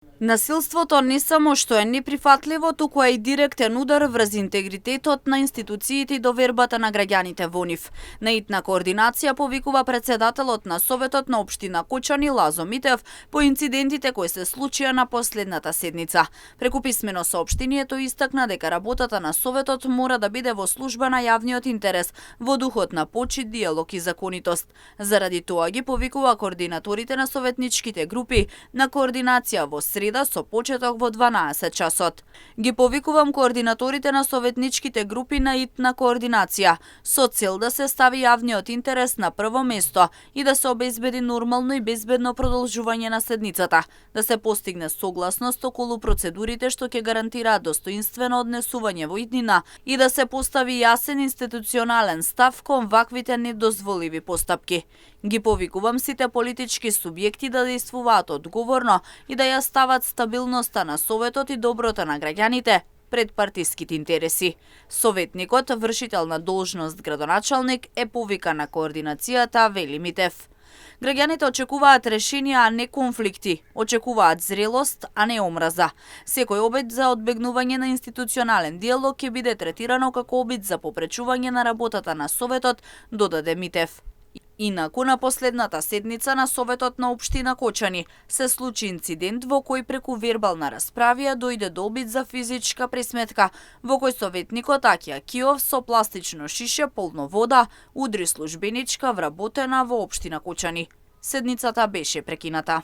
Насилството не само што е неприфатливо, туку е и директен удар врз интегритетот на институциите и довербата на граѓаните во нив. На итна координација повикува председателот на Советот на општина Кочани Лазо Митев по инцидентите кои се случија на последната седница. Преку писмено соопштение тој истакна дека работата на Советот мора да биде во служба на јавниот интерес, во духот на почит, диалог и законитост. Заради тоа ги повикува координаторите на советничките групи на координација во среда со почеток во 12 часот. Ги повикувам координаторите на советничките групи на итна координација со цел да се стави јавниот интерес на прво место и да се обезбеди нормално и безбедно продолжување на седницата, да се постигне согласност околу процедурите што ќе гарантираат достоинствено однесување во иднина и да се постави јасен институционален став кон ваквите недозволиви постапки. Ги повикувам сите политички субјекти да действуваат одговорно и да ја стават стабилноста на Советот и доброто на граѓаните пред партиските интереси. Советникот, вршител на должност градоначалник, е повика на координацијата, вели Митев. Граѓаните очекуваат решенија, а не конфликти. Очекуваат зрелост, а не омраза. Секој обид за одбегнување на институционален диалог ќе биде третирано како обид за попречување на работата на Советот, додаде Митев. Инаку, на последната седница на Советот на општина Кочани се случи инцидент во кој преку вербална расправија дојде до обид за физичка пресметка, во кој советникот Акија Киов со пластично шише полно вода удри службеничка вработена во општина Кочани. Седницата беше прекината.